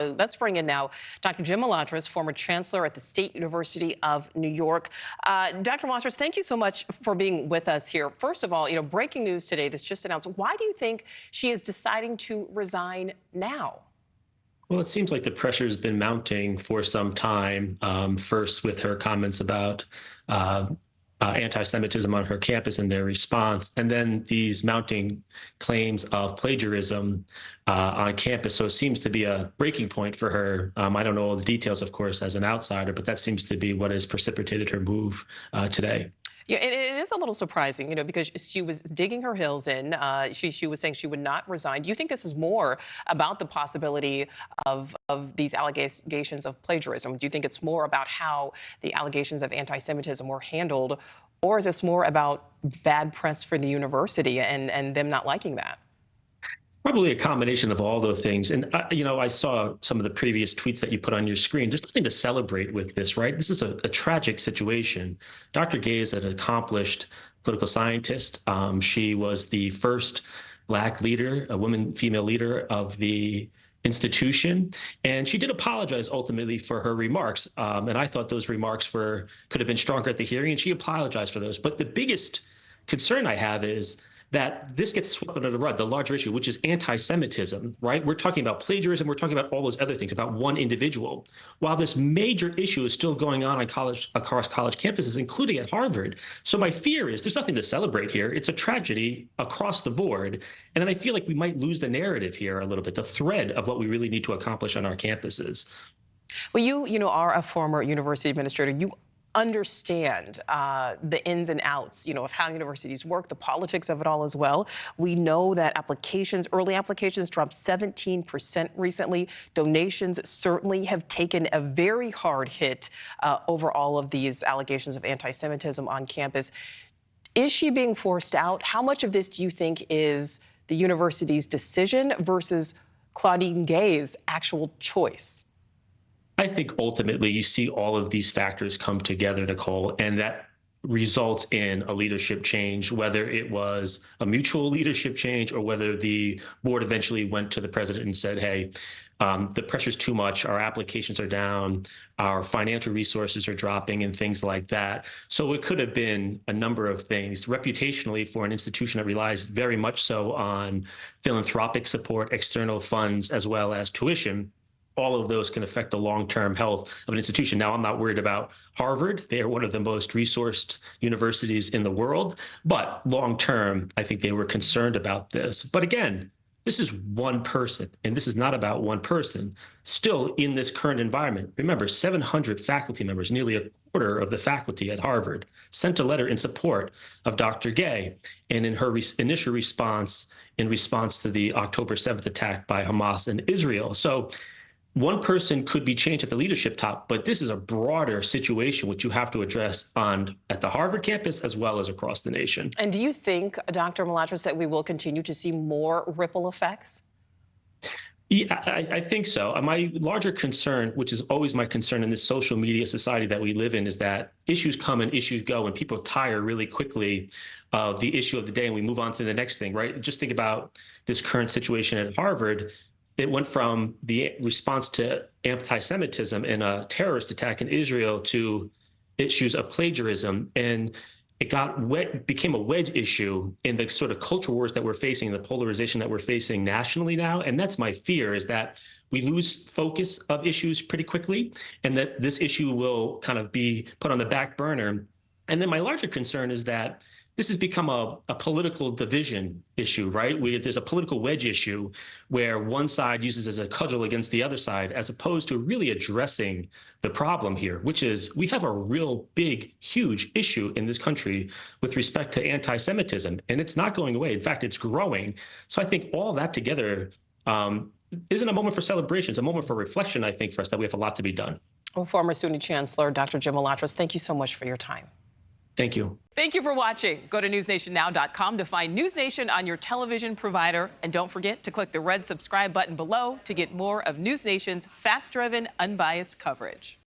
Let's bring in now Dr. Jim Malatras, former chancellor at the State University of New York. Dr. Malatras, thank you so much for being with us here. First of all, breaking news today that's just announced. Why do you think she is deciding to resign now? Well, it seems like the pressure has been mounting for some time. First, with her comments about anti-Semitism on her campus and their response, and then these mounting claims of plagiarism on campus. So it seems to be a breaking point for her. I don't know all the details, of course, as an outsider, but that seems to be what has precipitated her move today. Yeah, it is a little surprising, because she was digging her heels in. She was saying she would not resign. Do you think this is more about the possibility of these allegations of plagiarism? Do you think it's more about how the allegations of anti-Semitism were handled, or is this more about bad press for the university and them not liking that? Probably a combination of all those things. And, I saw some of the previous tweets that you put on your screen. There's nothing to celebrate with this, right? This is a tragic situation. Dr. Gay is an accomplished political scientist. She was the first Black leader, a woman, female leader of the institution. And she did apologize ultimately for her remarks. And I thought those remarks could have been stronger at the hearing, and she apologized for those. But the biggest concern I have is that this gets swept under the rug, the larger issue, which is anti-Semitism, right? We're talking about plagiarism. We're talking about all those other things, about one individual. While this major issue is still going on across college campuses, including at Harvard. So my fear is there's nothing to celebrate here. It's a tragedy across the board. And then I feel like we might lose the narrative here a little bit, the thread of what we really need to accomplish on our campuses. Well, you are a former university administrator. You understand the ins and outs, of how universities work, the politics of it all as well. We know that early applications dropped 17% recently. Donations certainly have taken a very hard hit over all of these allegations of anti-Semitism on campus. Is she being forced out? How much of this do you think is the university's decision versus Claudine Gay's actual choice? I think ultimately you see all of these factors come together, Nichole, and that results in a leadership change, whether it was a mutual leadership change or whether the board eventually went to the president and said, hey, the pressure's too much, our applications are down, our financial resources are dropping, and things like that. So it could have been a number of things. Reputationally, for an institution that relies very much so on philanthropic support, external funds, as well as tuition, all of those can affect the long-term health of an institution. Now, I'm not worried about Harvard. They are one of the most resourced universities in the world. But long-term, I think they were concerned about this. But again, this is one person, and this is not about one person. Still, in this current environment, remember, 700 faculty members, nearly a quarter of the faculty at Harvard, sent a letter in support of Dr. Gay. And in her initial response, in response to the October 7th attack by Hamas in Israel. So one person could be changed at the leadership top, but this is a broader situation which you have to address at the Harvard campus as well as across the nation. And do you think, Dr. Malatras, that we will continue to see more ripple effects? Yeah, I think so. My larger concern, which is always my concern in this social media society that we live in, is that issues come and issues go, and people tire really quickly of the issue of the day, and we move on to the next thing, right? Just think about this current situation at Harvard. It went from the response to anti-Semitism and a terrorist attack in Israel to issues of plagiarism. And it became a wedge issue in the sort of culture wars that we're facing, the polarization that we're facing nationally now. And that's my fear, is that we lose focus of issues pretty quickly, and that this issue will kind of be put on the back burner. And then my larger concern is that this has become a political division issue, right? There's a political wedge issue where one side uses as a cudgel against the other side, as opposed to really addressing the problem here, which is we have a real big, huge issue in this country with respect to anti-Semitism, and it's not going away. In fact, it's growing. So I think all that together isn't a moment for celebration. It's a moment for reflection, I think, for us, that we have a lot to be done. Well, former SUNY Chancellor, Dr. Jim Malatras, thank you so much for your time. Thank you. Thank you for watching. Go to newsnationnow.com to find News Nation on your television provider. And don't forget to click the red subscribe button below to get more of News Nation's fact-driven, unbiased coverage.